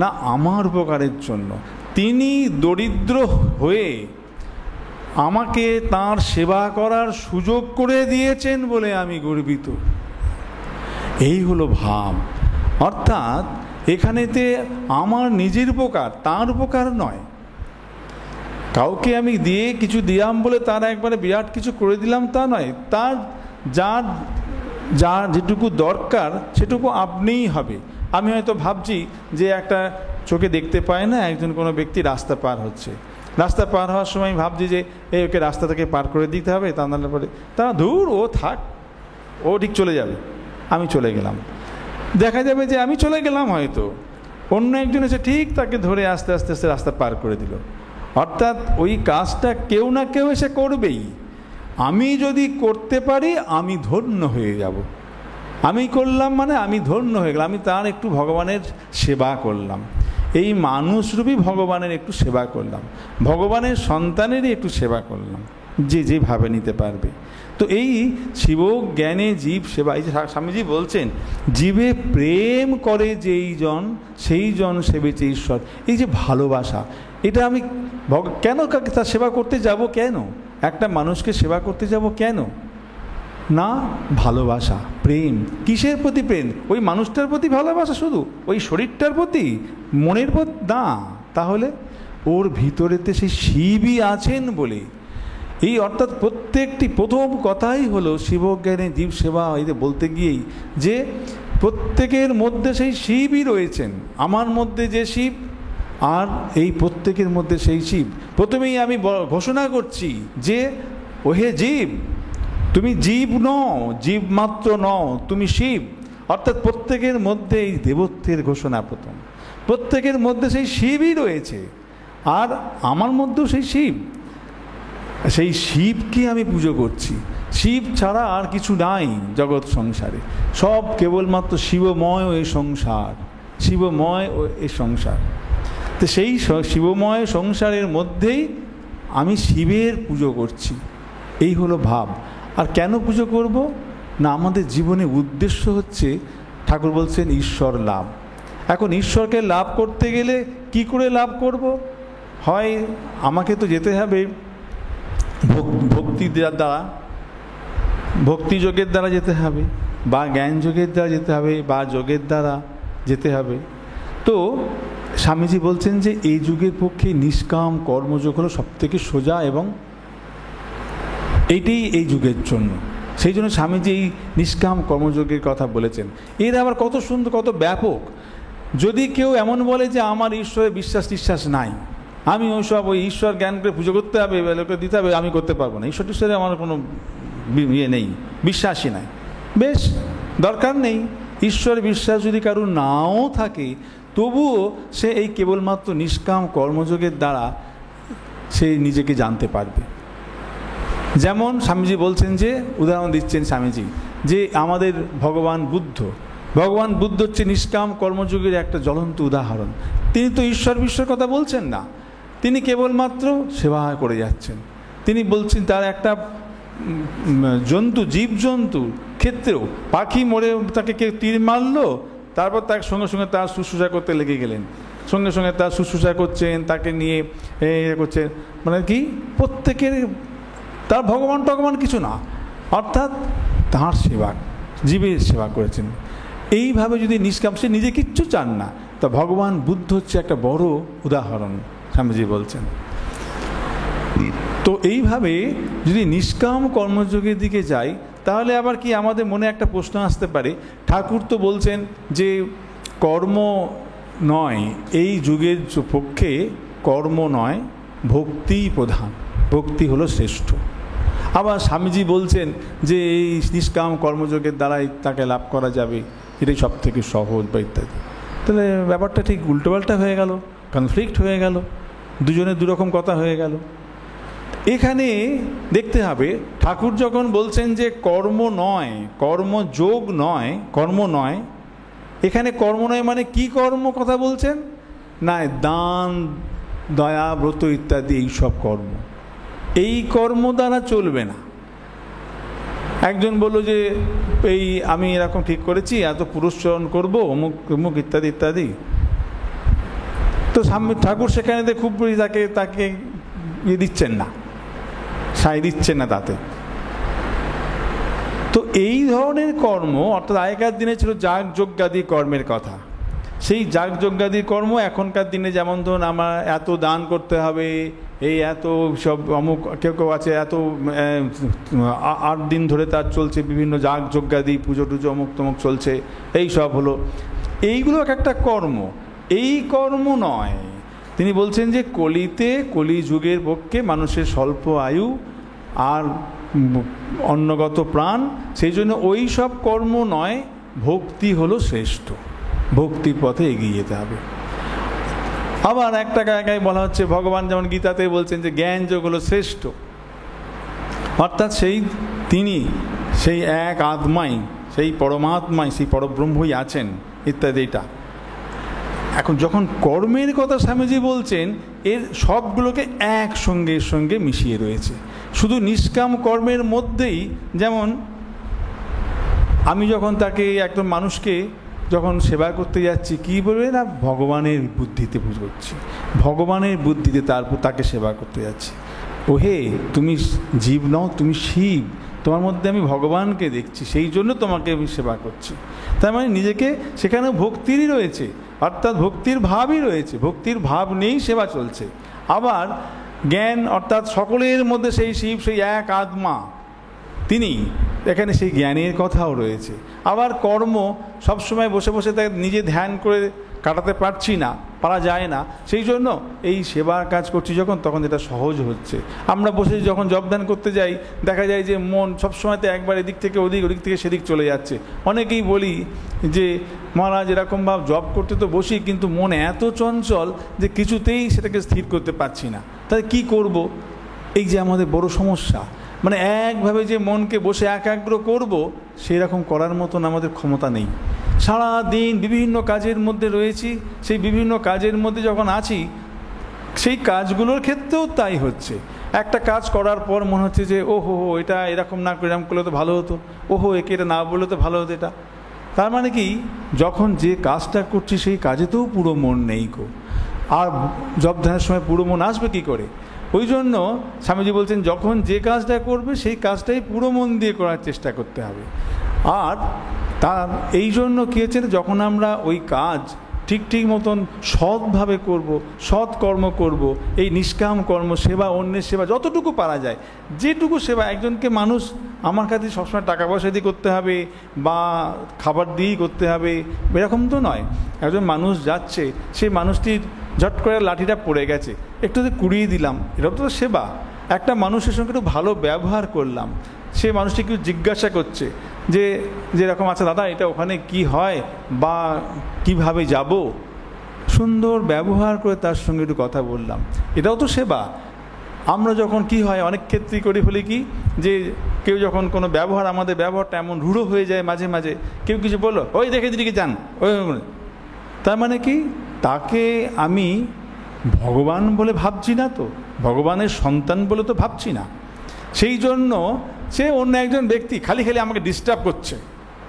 না আমার উপকারের জন্য। তিনি দরিদ্র হয়ে আমাকে তার সেবা করার সুযোগ করে দিয়েছেন বলে আমি গর্বিত, এই হলো ভাব। অর্থাৎ এখানেতে আমার নিজের উপকার, তার উপকার নয়। কাউকে আমি দিয়ে কিছু দিলাম বলে তার একবারে বিরাট কিছু করে দিলাম তা নয়, তার যার যার যেটুকু দরকার সেটুকু আপনিই হবে। আমি হয়তো ভাবছি যে একটা চোখে দেখতে পায় না একজন কোনো ব্যক্তি রাস্তা পার হচ্ছে, রাস্তা পার হওয়ার সময় ভাবছি যে এই ওকে রাস্তা থেকে পার করে দিতে হবে, তা নাহলে পরে তা ধুর ও থাক, ও ঠিক চলে যাবে, আমি চলে গেলাম। দেখা যাবে যে আমি চলে গেলাম, হয়তো অন্য একজন এসে ঠিক তাকে ধরে আস্তে আস্তে আস্তে রাস্তা পার করে দিল। অর্থাৎ ওই কাজটা কেউ না কেউ এসে করবেই। আমি যদি করতে পারি আমি ধন্য হয়ে যাব, আমি করলাম মানে আমি ধন্য হয়ে গেলাম, আমি তার একটু ভগবানের সেবা করলাম, এই মানুষরূপী ভগবানের একটু সেবা করলাম, ভগবানের সন্তানেরই একটু সেবা করলাম, যে যেভাবে নিতে পারবে। তো এই শিব জ্ঞানে জীব সেবা, এই যে স্বামীজি বলছেন জীবে প্রেম করে যেই জন সেই জন সেবেছে ঈশ্বর, এই যে ভালোবাসা, এটা আমি কেন তার সেবা করতে যাব, কেন একটা মানুষকে সেবা করতে যাব, কেন না ভালোবাসা, প্রেম। কিসের প্রতি প্রেম? ওই মানুষটার প্রতি ভালোবাসা শুধু? ওই শরীরটার প্রতি, মনের প্রতি না? তাহলে ওর ভিতরেতে সেই শিবই আছেন বলে। এই অর্থাৎ প্রত্যেকটি প্রথম কথাই হলো শিবজ্ঞানে জীব সেবা এতে বলতে গিয়েই যে প্রত্যেকের মধ্যে সেই শিবই রয়েছেন। আমার মধ্যে যে শিব আর এই প্রত্যেকের মধ্যে সেই শিব। প্রথমেই আমি ঘোষণা করছি যে ওহে জীব, তুমি জীব নও, জীব মাত্র নও, তুমি শিব। অর্থাৎ প্রত্যেকের মধ্যে এই দেবত্বের ঘোষণা প্রথম। প্রত্যেকের মধ্যে সেই শিবই রয়েছে, আর আমার মধ্যেও সেই শিব। সেই শিবকে আমি পুজো করছি। শিব ছাড়া আর কিছু নাই জগৎ সংসারে, সব কেবলমাত্র শিবময় এই সংসার, শিবময় এই সংসার। তো সেই শিবময় সংসারের মধ্যেই আমি শিবের পুজো করছি, এই হলো ভাব। আর কেন পুজো করব না, আমাদের জীবনে উদ্দেশ্য হচ্ছে, ঠাকুর বলছেন ঈশ্বর লাভ। এখন ঈশ্বরকে লাভ করতে গেলে কি করে লাভ করব? হয় আমাকে তো যেতে হবে ভক্তি দ্বারা, ভক্তিযোগের দ্বারা যেতে হবে, বা জ্ঞান যোগের দ্বারা যেতে হবে, বা যোগের দ্বারা যেতে হবে। তো স্বামীজি বলছেন যে এই যুগের পক্ষে নিষ্কাম কর্মযোগ হলো সবথেকে সোজা, এবং এইটাই এই যুগের জন্য। সেই জন্য স্বামীজি এই নিষ্কাম কর্মযোগের কথা বলেছেন। এর আবার কত সুন্দর, কত ব্যাপক। যদি কেউ এমন বলে যে আমার ঈশ্বরে বিশ্বাস নাই, আমি ওইসব ওই ঈশ্বর জ্ঞানকে পুজো করতে হবে, লোকে দিতে হবে, আমি করতে পারবো না, ঈশ্বর টিশ্বরে আমার কোনো ইয়ে নেই, বিশ্বাসই নাই, বেশ দরকার নেই। ঈশ্বর বিশ্বাস যদি কারো নাও থাকে, তবুও সে এই কেবলমাত্র নিষ্কাম কর্মযোগের দ্বারা সে নিজেকে জানতে পারবে। যেমন স্বামীজি বলছেন, যে উদাহরণ দিচ্ছেন স্বামীজি, যে আমাদের ভগবান বুদ্ধ হচ্ছে নিষ্কাম কর্মযোগের একটা জ্বলন্ত উদাহরণ। তিনি তো ঈশ্বর কথা বলছেন না, তিনি কেবলমাত্র সেবা করে যাচ্ছেন। তিনি বলছেন তার একটা জীবজন্তু ক্ষেত্রেও, পাখি মরে তাকে কেউ তীর মারলো, তারপর তার সঙ্গে সঙ্গে তার শুশ্রূষা করতে লেগে গেলেন, সঙ্গে সঙ্গে তার শুশ্রূষা করছেন, তাকে নিয়ে করছেন, মানে কি প্রত্যেকের, তার ভগবান কিছু না, অর্থাৎ তাঁর সেবা, জীবের সেবা করেছেন। এইভাবে যদি নিষ্কাম, সে নিজে কিচ্ছু চান না, তা ভগবান বুদ্ধ হচ্ছে একটা বড় উদাহরণ, স্বামীজি বলছেন। তো এইভাবে যদি নিষ্কাম কর্মযোগের দিকে যাই, তাহলে আবার কি আমাদের মনে একটা প্রশ্ন আসতে পারে, ঠাকুর তো বলছেন যে কর্ম নয়, এই যুগের পক্ষে কর্ম নয়, ভক্তিই প্রধান, ভক্তি হলো শ্রেষ্ঠ। আবার স্বামীজি বলছেন যে এই নিষ্কাম কর্মযোগের দ্বারাই তাকে লাভ করা যাবে, এটাই সব থেকে সহজ বা ইত্যাদি। তাহলে ব্যাপারটা ঠিক উল্টোপাল্টা হয়ে গেল, কনফ্লিক্ট হয়ে গেল, দুজনের দুরকম কথা হয়ে গেল। এখানে দেখতে হবে, ঠাকুর যখন বলছেন যে কর্ম নয়, কর্মযোগ নয়, কর্ম নয়, এখানে কর্ম নয় মানে কি কর্ম কথা বলছেন না? দান, দয়া, ব্রত ইত্যাদি এইসব কর্ম, এই কর্ম দ্বারা চলবে না। একজন বলল যে এই আমি এরকম ঠিক করেছি, এত পুরস্চরণ করবো, অমুক অমুক ইত্যাদি ইত্যাদি। তো ঠাকুর সেখানে খুব তাকে ইয়ে দিচ্ছেন না, সাই দিচ্ছেন না তাতে। তো এই ধরনের কর্ম, অর্থাৎ আগেকার দিনে ছিল যাগ যজ্ঞাদি কর্মের কথা, সেই যাগ যজ্ঞাদি কর্ম এখনকার দিনে যেমন ধরুন আমার এত দান করতে হবে, এই এত সব অমুক, কেউ কেউ আছে এত 8 দিন ধরে তার চলছে বিভিন্ন যাগ যজ্ঞাদি, পুজো টুজো অমুক তমুক চলছে, এই সব হলো, এইগুলো একটা কর্ম। এই কর্ম নয়, তিনি বলছেন যে কলি যুগের পক্ষে মানুষের স্বল্প আয়ু আর অন্নগত প্রাণ, সেই জন্য ওই সব কর্ম নয়, ভক্তি হলো শ্রেষ্ঠ, ভক্তির পথে এগিয়ে যেতে হবে। আবার একটা জায়গায় বলা হচ্ছে, ভগবান যেমন গীতাতে বলছেন যে জ্ঞান যোগ হলো শ্রেষ্ঠ, অর্থাৎ তিনি সেই এক আত্মাই, সেই পরমাত্মাই, সেই পরব্রহ্মই আছেন ইত্যাদি। এটা এখন যখন কর্মের কথা স্বামীজি বলছেন, এর সবগুলোকে সঙ্গে মিশিয়ে রয়েছে। শুধু নিষ্কাম কর্মের মধ্যেই, যেমন আমি যখন তাকে একজন মানুষকে যখন সেবা করতে যাচ্ছি, কি বলবে না, ভগবানের বুদ্ধিতে পুজো করছি, ভগবানের বুদ্ধিতে তাকে সেবা করতে যাচ্ছি। ওহে তুমি জীব নও, তুমি শিব, তোমার মধ্যে আমি ভগবানকে দেখছি, সেই জন্য তোমাকে আমি সেবা করছি। তার মানে নিজেকে সেখানে ভক্তিরই রয়েছে, অর্থাৎ ভক্তির ভাবই রয়েছে, ভক্তির ভাব নেই সেবা চলছে। আবার জ্ঞান অর্থাৎ সকলের মধ্যে সেই শিব, সেই এক আত্মা তিনি, এখানে সেই জ্ঞানের কথাও রয়েছে। আবার কর্ম সবসময় বসে বসে তাকে নিজে ধ্যান করে কাটাতে পারছি না, পারা যায় না, সেই জন্য এই সেবার কাজ করছি যখন, তখন এটা সহজ হচ্ছে। আমরা বসে যখন জপ ধ্যান করতে যাই, দেখা যায় যে মন সবসময়তে একবার এদিক থেকে ওদিক, ওদিক থেকে সেদিক চলে যাচ্ছে। অনেকেই বলি যে মহারাজ এরকমভাবে জপ করতে তো বসি, কিন্তু মন এত চঞ্চল যে কিছুতেই সেটাকে স্থির করতে পারছি না, তাহলে কী করব? এই যে আমাদের বড় সমস্যা, মানে একভাবে যে মনকে বসে একাগ্র করব, সেই রকম করার মতন আমাদের ক্ষমতা নেই। সারা দিন বিভিন্ন কাজের মধ্যে রয়েছি, সেই বিভিন্ন কাজের মধ্যে যখন আছি, সেই কাজগুলোর ক্ষেত্রেও তাই হচ্ছে। একটা কাজ করার পর মনে হচ্ছে যে ওহো এটা এরকম না করে এরকম করলে তো ভালো হতো, ওহো একে এটা না বললে তো ভালো হতো এটা। তার মানে কি, যখন যে কাজটা করছি সেই কাজেতেও পুরো মন নেই গো। আর জপ ধ্যানের সময় পুরো মন আসবে কী করে? ওই জন্য স্বামীজি বলছেন, যখন যে কাজটা করবে সেই কাজটাই পুরো মন দিয়ে করার চেষ্টা করতে হবে। আর তার এই জন্য কী হচ্ছে, যখন আমরা ওই কাজ ঠিক মতন সৎভাবে করব, সৎ কর্ম করব, এই নিষ্কাম কর্ম, সেবা, অন্যের সেবা যতটুকু পারা যায়, যেটুকু সেবা, একজনকে মানুষ আমার কাছে সবসময় টাকা পয়সা দিয়ে করতে হবে বা খাবার দিয়েই করতে হবে এরকম তো নয়। একজন মানুষ যাচ্ছে, সেই মানুষটির ঝট করে লাঠিটা পড়ে গেছে, একটু কুড়িয়ে দিলাম, এরকম তো সেবা। একটা মানুষের সঙ্গে একটু ভালো ব্যবহার করলাম, সে মানুষটি কেউ জিজ্ঞাসা করছে যে যেরকম আচ্ছা দাদা এটা ওখানে কি হয় বা কিভাবে যাব, সুন্দর ব্যবহার করে তার সঙ্গে একটু কথা বললাম, এটাও তো সেবা। আমরা যখন কি হয় অনেক ক্ষেত্রেই করে ফেলি কি, যে কেউ যখন কোনো ব্যবহার, আমাদের ব্যবহারটা এমন রূঢ় হয়ে যায় মাঝে মাঝে, কেউ কিছু বললো, ওই দেখে দিদিকে যান, ওই, তার মানে কি, তাকে আমি ভগবান বলে ভাবছি না, তো ভগবানের সন্তান বলে তো ভাবছি না। সেই জন্য সে অন্য একজন ব্যক্তি খালি আমাকে ডিস্টার্ব করছে,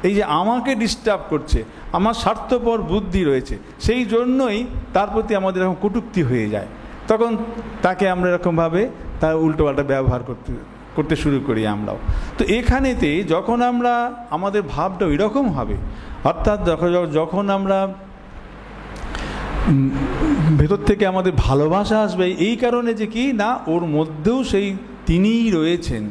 এই যে আমাকে ডিস্টার্ব করছে, আমার স্বার্থপর বুদ্ধি রয়েছে, সেই জন্যই তার প্রতি আমাদের এরকম কটূক্তি হয়ে যায়। তখন তাকে আমরা এরকমভাবে তার উল্টোপাল্টা ব্যবহার করতে শুরু করি আমরাও। তো এখানেতে যখন আমরা আমাদের ভাবটা ওই রকম হবে, অর্থাৎ যখন আমরা ভেতর থেকে আমাদের ভালোবাসা আসবে, এই কারণে যে কি না, ওর মধ্যেও সেই তিনিই রয়েছেন,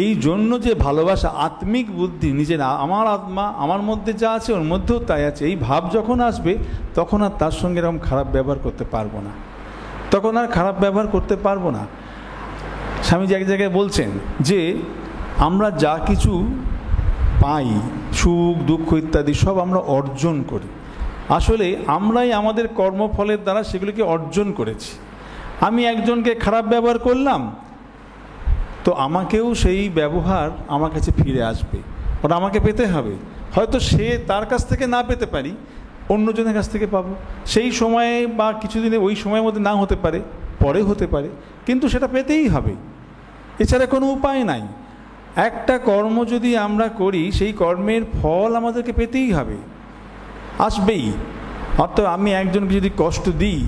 এই জন্য যে ভালোবাসা, আত্মিক বুদ্ধি, নিজের আমার আত্মা আমার মধ্যে যা আছে ওর মধ্যেও তাই আছে, এই ভাব যখন আসবে, তখন আর তার সঙ্গে এরকম খারাপ ব্যবহার করতে পারবো না, তখন আর খারাপ ব্যবহার করতে পারবো না। স্বামীজি এক জায়গায় বলছেন যে আমরা যা কিছু পাই, সুখ দুঃখ ইত্যাদি সব আমরা অর্জন করি, আসলে আমরাই আমাদের কর্মফলের দ্বারা সেগুলিকে অর্জন করেছি। আমি একজনকে খারাপ ব্যবহার করলাম, তো আমাকেও সেই ব্যবহার আমার কাছে ফিরে আসবে, ওটা আমাকে পেতে হবে। হয়তো সে তার কাছ থেকে না পেতে পারি, অন্যজনের কাছ থেকে পাবো, সেই সময়ে বা কিছুদিনে ওই সময়ের মধ্যে না হতে পারে, পরে হতে পারে, কিন্তু সেটা পেতেই হবে, এছাড়া কোনো উপায় নাই। একটা কর্ম যদি আমরা করি, সেই কর্মের ফল আমাদেরকে পেতেই হবে, আসবেই। অর্থাৎ আমি একজনকে যদি কষ্ট দিই,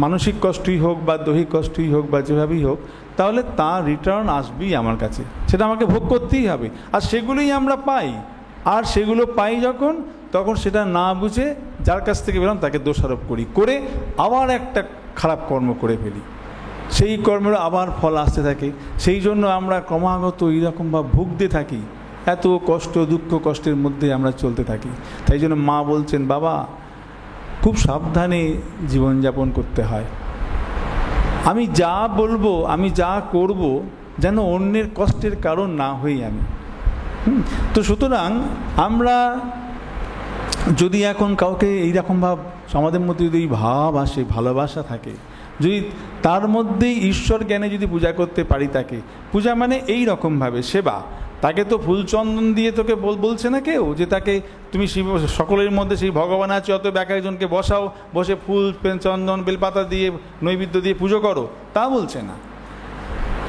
মানসিক কষ্টই হোক বা দৈহিক কষ্টই হোক বা যেভাবেই হোক, তাহলে তার রিটার্ন আসবেই আমার কাছে, সেটা আমাকে ভোগ করতেই হবে। আর সেগুলোই আমরা পাই, আর সেগুলো পাই যখন, তখন সেটা না বুঝে যার কাছ থেকে পেলাম তাকে দোষারোপ করি, করে আবার একটা খারাপ কর্ম করে ফেলি, সেই কর্মের আবার ফল আসতে থাকে। সেই জন্য আমরা ক্রমাগত এইরকমভাবে ভুগতে থাকি, এত কষ্ট দুঃখ কষ্টের মধ্যে আমরা চলতে থাকি। তাই জন্য মা বলছেন, বাবা খুব সাবধানে জীবনযাপন করতে হয়, আমি যা বলবো, আমি যা করব, যেন অন্যের কষ্টের কারণ না হই আমি। তো সুতরাং আমরা যদি এখন কাউকে এইরকম ভাব, আমাদের মধ্যে যদি ভাব আসে, ভালোবাসা থাকে, যদি তার মধ্যেই ঈশ্বর জ্ঞানে যদি পূজা করতে পারি, তাকে পূজা মানে এই রকমভাবে সেবা, তাকে তো ফুল চন্দন দিয়ে তোকে বলছে না কেউ যে তাকে তুমি সকলের মধ্যে সেই ভগবান আছে অতএব এক একজনকে বসাও, বসে ফুল চন্দন বেলপাতা দিয়ে নৈবেদ্য দিয়ে পুজো করো, তা বলছে না।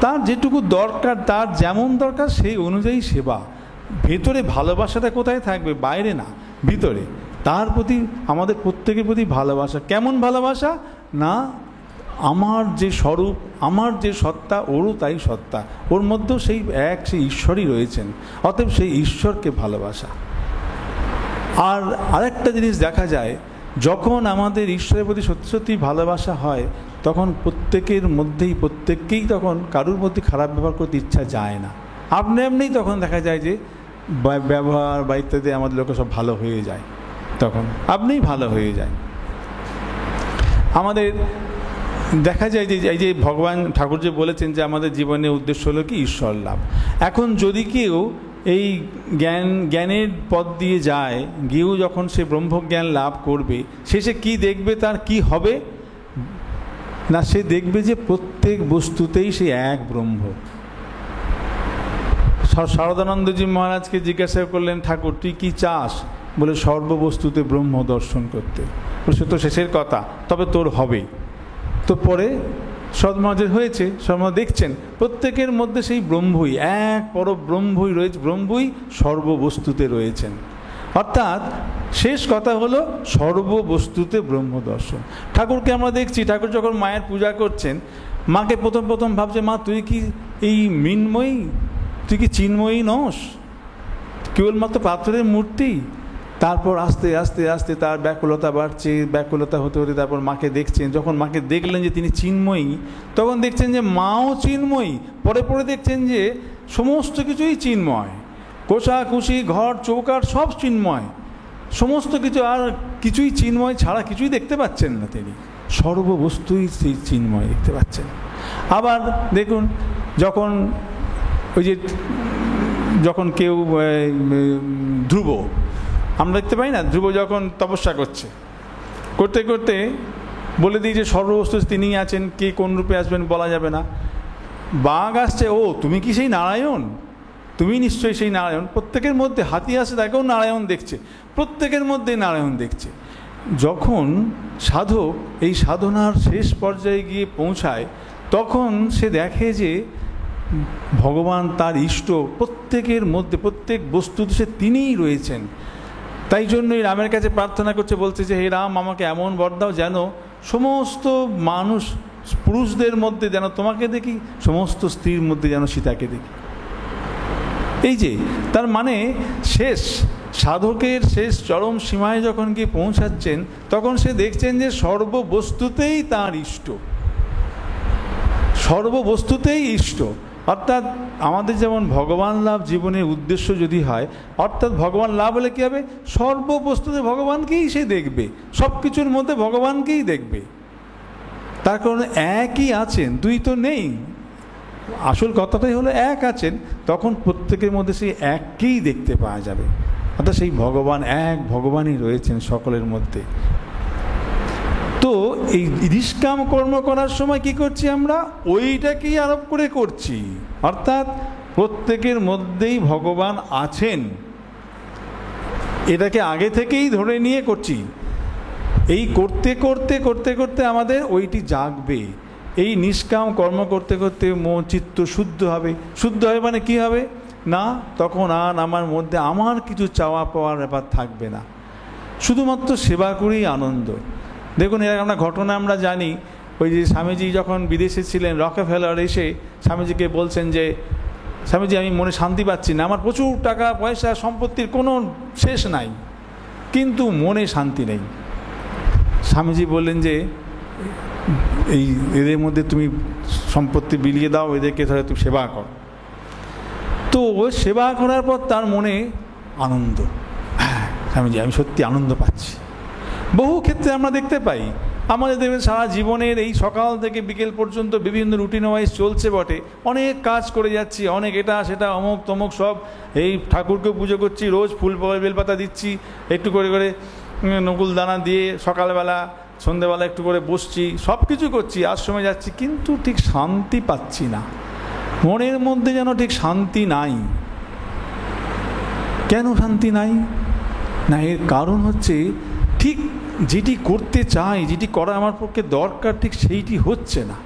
তার যেটুকু দরকার, তার যেমন দরকার সেই অনুযায়ী সেবা। ভেতরে ভালোবাসাটা কোথায় থাকবে? বাইরে না, ভিতরে। তার প্রতি আমাদের প্রত্যেকের প্রতি ভালোবাসা। কেমন ভালোবাসা? না আমার যে স্বরূপ, আমার যে সত্তা, ওরও তাই সত্তা, ওর মধ্যেও সেই এক, সেই ঈশ্বরই রয়েছেন। অতএব সেই ঈশ্বরকে ভালোবাসা। আর আরেকটা জিনিস দেখা যায়, যখন আমাদের ঈশ্বরের প্রতি সত্যি সত্যি ভালোবাসা হয়, তখন প্রত্যেকের মধ্যেই, প্রত্যেককেই তখন কারুর মধ্যে খারাপ ব্যবহার করতে ইচ্ছা যায় না। আপনি এমনিই তখন দেখা যায় যে ব্যবহার বা ইত্যাদি আমাদের লোকে সব ভালো হয়ে যায়, তখন আপনিই ভালো হয়ে যায়। আমাদের দেখা যায় যে এই যে ভগবান ঠাকুর যে বলেছেন যে আমাদের জীবনের উদ্দেশ্য হলো কি ঈশ্বর লাভ। এখন যদি কেউ এই জ্ঞানের পথ দিয়ে যায়, গিয়েও যখন সে ব্রহ্মজ্ঞান লাভ করবে, শেষে কি দেখবে, তার কি হবে না, সে দেখবে যে প্রত্যেক বস্তুতেই সে এক ব্রহ্ম। শারদানন্দজি মহারাজকে জিজ্ঞাসা করলেন, ঠাকুর তুই কি চাস? বলে সর্ববস্তুতে ব্রহ্ম দর্শন করতে। সে তো শেষের কথা, তবে তোর হবেই। তো পরে সদমাজের হয়েছে, সদমা দেখছেন প্রত্যেকের মধ্যে সেই ব্রহ্মই, এক পরব্রহ্মই রয়েছে, ব্রহ্মই সর্ববস্তুতে রয়েছেন। অর্থাৎ শেষ কথা হলো সর্ববস্তুতে ব্রহ্ম দর্শন। ঠাকুরকে আমরা দেখছি, ঠাকুর যখন মায়ের পূজা করছেন, মাকে প্রথম ভাবছে, মা তুই কি এই মৃন্ময়ী, তুই কি চিন্ময়ী নস, কেবলমাত্র পাথরের মূর্তি? তারপর আস্তে আস্তে আস্তে তার ব্যাকুলতা বাড়ছে, ব্যাকুলতা হতে হতে তারপর মাকে দেখছেন। যখন মাকে দেখলেন যে তিনি চিন্ময়ী, তখন দেখছেন যে মাও চিন্ময়ী। পরে দেখছেন যে সমস্ত কিছুই চিন্ময়, কোষাকুষি, ঘর চৌকাঠ সব চিন্ময়, সমস্ত কিছু, আর কিছুই চিন্ময় ছাড়া কিছুই দেখতে পাচ্ছেন না তিনি, সর্ববস্তুই সেই চিন্ময় দেখতে পাচ্ছেন। আবার দেখুন, যখন কেউ ধ্রুব, আমরা দেখতে পাই না, ধ্রুব যখন তপস্যা করতে করতে বলে দিই যে সর্ববস্তু তিনিই আছেন, কে কোন রূপে আসবেন বলা যাবে না। বাঘ আসছে, ও তুমি কি সেই নারায়ণ? তুমি নিশ্চয়ই সেই নারায়ণ। প্রত্যেকের মধ্যে, হাতি আসে তাকেও নারায়ণ দেখছে, প্রত্যেকের মধ্যে নারায়ণ দেখছে। যখন সাধক এই সাধনার শেষ পর্যায়ে গিয়ে পৌঁছায়, তখন সে দেখে যে ভগবান তার ইষ্ট, প্রত্যেকের মধ্যে, প্রত্যেক বস্তুতে সে তিনিই রয়েছেন। তাই জন্যই রামের কাছে প্রার্থনা করছে, বলছে যে হে রাম, আমাকে এমন বর দাও যেন সমস্ত মানুষ, পুরুষদের মধ্যে যেন তোমাকে দেখি, সমস্ত স্ত্রীর মধ্যে যেন সীতাকে দেখি। এই যে তার মানে শেষ সাধকের শেষ চরম সীমায় যখন গিয়ে পৌঁছাচ্ছেন, তখন সে দেখছেন যে সর্ববস্তুতেই তার ইষ্ট, সর্ববস্তুতেই ইষ্ট। অর্থাৎ আমাদের যেমন ভগবান লাভ জীবনের উদ্দেশ্য যদি হয়, অর্থাৎ ভগবান লাভ হলে কী হবে, সর্ববস্তুতে ভগবানকেই সে দেখবে, সব কিছুর মধ্যে ভগবানকেই দেখবে। তার কারণে একই আছেন, দুই তো নেই, আসল কথাটাই হলো এক আছেন। তখন প্রত্যেকের মধ্যে সেই এককেই দেখতে পাওয়া যাবে, অর্থাৎ সেই ভগবান, এক ভগবানই রয়েছেন সকলের মধ্যে। তো এই নিষ্কাম কর্ম করার সময় কি করছি আমরা, ওইটাকেই আরোপ করে করছি, অর্থাৎ প্রত্যেকের মধ্যেই ভগবান আছেন, এটাকে আগে থেকেই ধরে নিয়ে করছি। এই করতে করতে করতে করতে আমাদের ওইটি জাগবে। এই নিষ্কাম কর্ম করতে করতে মন চিত্ত শুদ্ধ হবে। শুদ্ধ হবে মানে কি হবে না, তখন আর আমার মধ্যে আমার কিছু চাওয়া পাওয়ার ব্যাপার থাকবে না, শুধুমাত্র সেবা করেই আনন্দ। দেখুন, এর একটা ঘটনা আমরা জানি, ওই যে স্বামীজি যখন বিদেশে ছিলেন, রকেফেলার এসে স্বামীজিকে বলছেন যে স্বামীজি, আমি মনে শান্তি পাচ্ছি না, আমার প্রচুর টাকা পয়সা সম্পত্তির কোনো শেষ নাই, কিন্তু মনে শান্তি নেই। স্বামীজি বললেন যে এই এদের মধ্যে তুমি সম্পত্তি বিলিয়ে দাও, এদেরকে ধরে তুমি সেবা কর। তো ওই সেবা করার পর তার মনে আনন্দ, হ্যাঁ স্বামীজি আমি সত্যি আনন্দ পাচ্ছি। বহু ক্ষেত্রে আমরা দেখতে পাই, আমাদের দেখবেন সারা জীবনের এই সকাল থেকে বিকেল পর্যন্ত বিভিন্ন রুটিন ওয়াইজ চলছে বটে, অনেক কাজ করে যাচ্ছি, অনেক এটা সেটা অমুক তমুক সব, এই ঠাকুরকে পুজো করছি, রোজ ফুল বেলপাতা দিচ্ছি, একটু করে করে নকুল দানা দিয়ে সকালবেলা সন্ধ্যেবেলা একটু করে বসছি, সব কিছু করছি, আশ্রমে যাচ্ছি, কিন্তু ঠিক শান্তি পাচ্ছি না, মনের মধ্যে যেন ঠিক শান্তি নাই। কেন শান্তি নাই না, এর কারণ হচ্ছে ঠিক যেটি করতে চাই, যেটি করা আমার পক্ষে দরকার, ঠিক সেইটি হচ্ছে না।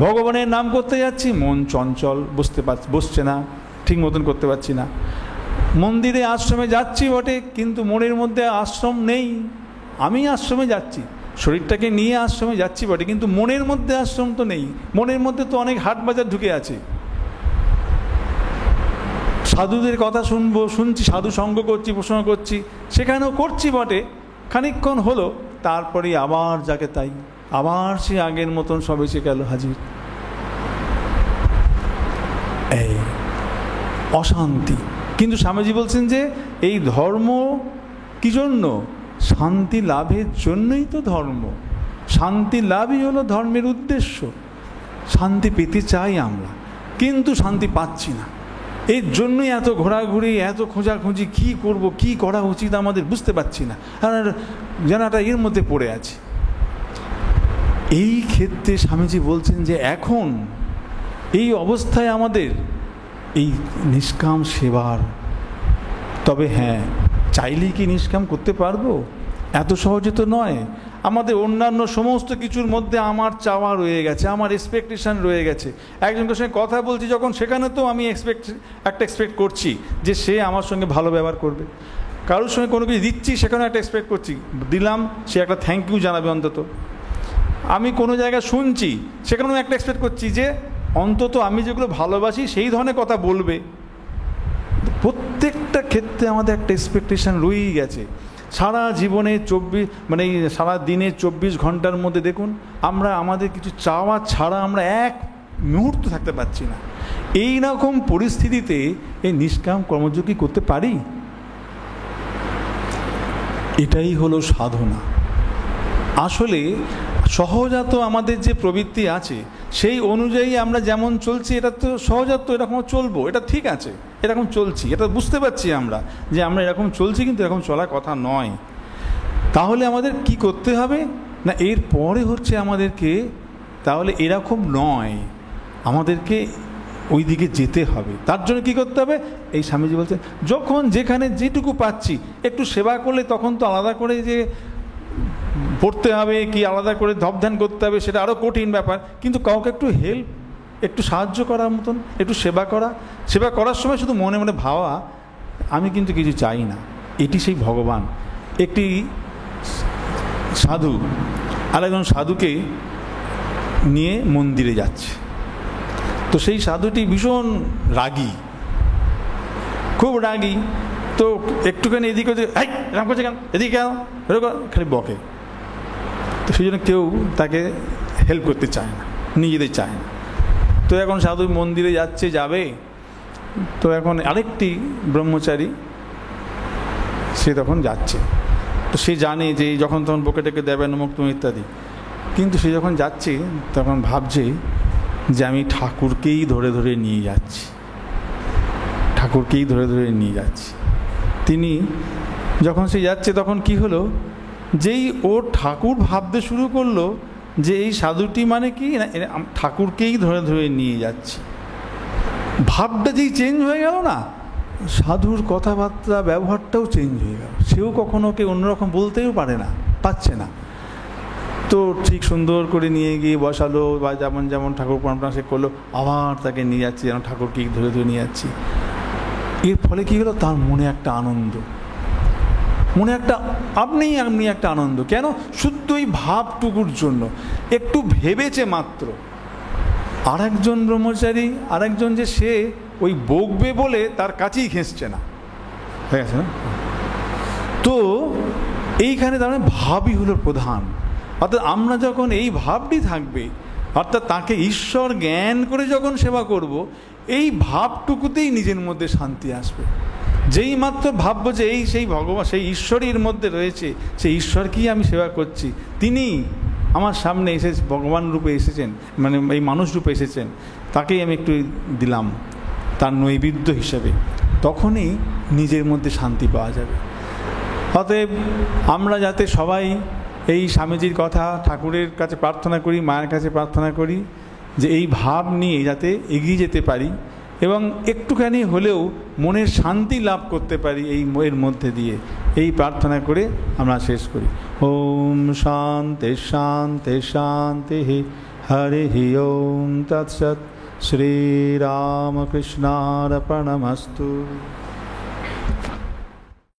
ভগবানের নাম করতে যাচ্ছি, মন চঞ্চল, বসছে না, ঠিক মতন করতে পারছি না। মন্দিরে আশ্রমে যাচ্ছি বটে, কিন্তু মনের মধ্যে আশ্রম নেই, আমি আশ্রমে যাচ্ছি শরীরটাকে নিয়ে আশ্রমে যাচ্ছি বটে, কিন্তু মনের মধ্যে আশ্রম তো নেই। মনের মধ্যে তো অনেক হাট বাজার ঢুকে আছে। সাধুদের কথা শুনছি, সাধু সঙ্গ করছি, প্রশ্ন করছি, সেখানেও করছি বটে, খানিকক্ষণ হলো, তারপরে আবার যাকে তাই, আবার সে আগের মতন সব এসে গেল হাজির। এই অশান্তি। কিন্তু স্বামীজি বলছেন যে এই ধর্ম কি জন্য? শান্তি লাভের জন্যই তো ধর্ম। শান্তি লাভই হলো ধর্মের উদ্দেশ্য। শান্তি পেতে চাই আমরা, কিন্তু শান্তি পাচ্ছি না। এর জন্যই এত ঘোরাঘুরি, এত খোঁজাখুঁজি, কী করব, কী করা উচিত আমাদের বুঝতে পারছি না, আর যেন একটা এর মধ্যে পড়ে আছে। এই ক্ষেত্রে স্বামীজি বলছেন যে এখন এই অবস্থায় আমাদের এই নিষ্কাম সেবার, তবে হ্যাঁ, চাইলেই কি নিষ্কাম করতে পারবো? এত সহজে তো নয়। আমাদের অন্যান্য সমস্ত কিছুর মধ্যে আমার চাওয়া রয়ে গেছে, আমার এক্সপেকটেশান রয়ে গেছে। একজনের সঙ্গে কথা বলছি যখন, সেখানে তো আমি এক্সপেক্ট করছি যে সে আমার সঙ্গে ভালো ব্যবহার করবে। কারোর সঙ্গে কোনো কিছু দিচ্ছি, সেখানে একটা এক্সপেক্ট করছি, দিলাম, সে একটা থ্যাংক ইউ জানাবে অন্তত। আমি কোনো জায়গায় শুনছি, সেখানেও একটা এক্সপেক্ট করছি যে অন্তত আমি যেগুলো ভালোবাসি সেই ধরনের কথা বলবে। প্রত্যেকটা ক্ষেত্রে আমাদের একটা এক্সপেকটেশান রয়েই গেছে। সারা জীবনে সারা দিনে 24 ঘন্টার মধ্যে দেখুন, আমরা আমাদের কিছু চাওয়া ছাড়া আমরা এক মুহূর্ত থাকতে পারছি না। এই রকম পরিস্থিতিতে এই নিষ্কাম কর্মযোগী করতে পারি? এটাই হলো সাধনা। আসলে সহজাত আমাদের যে প্রবৃত্তি আছে, সেই অনুযায়ী আমরা যেমন চলছি, এটা তো সহজাত, এরকম চলবো, এটা ঠিক আছে, এরকম চলছি, এটা বুঝতে পারছি আমরা যে আমরা এরকম চলছি, কিন্তু এরকম চলার কথা নয়। তাহলে আমাদের কি করতে হবে না, এর পরে হচ্ছে আমাদেরকে, তাহলে এরকম নয়, আমাদেরকে ওই দিকে যেতে হবে। তার জন্য কী করতে হবে? এই স্বামীজি বলছেন, যখন যেখানে যেটুকু পাচ্ছি একটু সেবা করলে, তখন তো আলাদা করে যে পড়তে হবে কি আলাদা করে ধ্যান করতে হবে, সেটা আরও কঠিন ব্যাপার। কিন্তু কাউকে একটু হেল্প, একটু সাহায্য করার মতন, একটু সেবা করার সময় শুধু মনে মনে ভাবা, আমি কিন্তু কিছু চাই না, এটি সেই ভগবান। একটি সাধু আরেকজন সাধুকে নিয়ে মন্দিরে যাচ্ছে। তো সেই সাধুটি ভীষণ রাগী, খুব রাগী। তো একটুখানি এদিকে এরকম করছে কেন, এদিকে কেন, এরকম খালি বকে। তো সেই জন্য কেউ তাকে হেল্প করতে চায় না, নিজেদের চায় না। তো এখন সাধু মন্দিরে যাবে, তো এখন আরেকটি ব্রহ্মচারী সে তখন যাচ্ছে। তো সে জানে যে যখন তখন বকেটাকে দেবে নমুক্ত ইত্যাদি, কিন্তু সে যখন যাচ্ছে তখন ভাবছে যে আমি ঠাকুরকেই ধরে ধরে নিয়ে যাচ্ছি, ঠাকুরকেই ধরে ধরে নিয়ে যাচ্ছি। তিনি যখন সে যাচ্ছে, তখন কি হলো, যেই ও ঠাকুর ভাবতে শুরু করলো যে এই সাধুটি মানে কি না, ঠাকুরকেই ধরে ধরে নিয়ে যাচ্ছি, ভাবটা যেই চেঞ্জ হয়ে গেল না, সাধুর কথাবার্তা ব্যবহারটাও চেঞ্জ হয়ে গেল। সেও কখনো ওকে অন্যরকম বলতেও পারছে না। তো ঠিক সুন্দর করে নিয়ে গিয়ে বসালো, বা যেমন যেমন ঠাকুর প্রণাম সে করলো, আবার তাকে নিয়ে যাচ্ছি, যেন ঠাকুরকেই ধরে ধরে নিয়ে যাচ্ছি। এর ফলে কী হলো, তার মনে একটা আনন্দ, মনে একটা আপনি একটা আনন্দ। কেন? শুদ্ধ ওই ভাবটুকুর জন্য একটু ভেবেছে মাত্র। আরেকজন ব্রহ্মচারী, আরেকজন যে সে ওই বকবে বলে তার কাছেই ঘেঁষছে না, হয়ে গেছে না? তো এইখানে তার মানে ভাবই হলো প্রধান। অর্থাৎ আমরা যখন এই ভাবটি থাকবে, অর্থাৎ তাকে ঈশ্বর জ্ঞান করে যখন সেবা করব, এই ভাবটুকুতেই নিজের মধ্যে শান্তি আসবে। যেই মাত্র ভাববো যে এই সেই ভগবান, সেই ঈশ্বরের মধ্যে রয়েছে, সেই ঈশ্বরকেই আমি সেবা করছি, তিনি আমার সামনে এসে ভগবান রূপে এসেছেন, মানে এই মানুষ রূপে এসেছেন, তাকেই আমি একটু দিলাম তার নৈবেদ্য হিসেবে, তখনই নিজের মধ্যে শান্তি পাওয়া যাবে। অতএব আমরা যাতে সবাই এই স্বামীজির কথা ঠাকুরের কাছে প্রার্থনা করি, মায়ের কাছে প্রার্থনা করি যে এই ভাব নিয়ে যাতে এগিয়ে যেতে পারি এবং একটুখানি হলেও মনের শান্তি লাভ করতে পারি এই এর মধ্যে দিয়ে, এই প্রার্থনা করে আমরা শেষ করি। ওম শান্তি শান্তি শান্তি হরি ওম তৎসৎ। শ্রীরামকৃষ্ণার্পণমস্তু।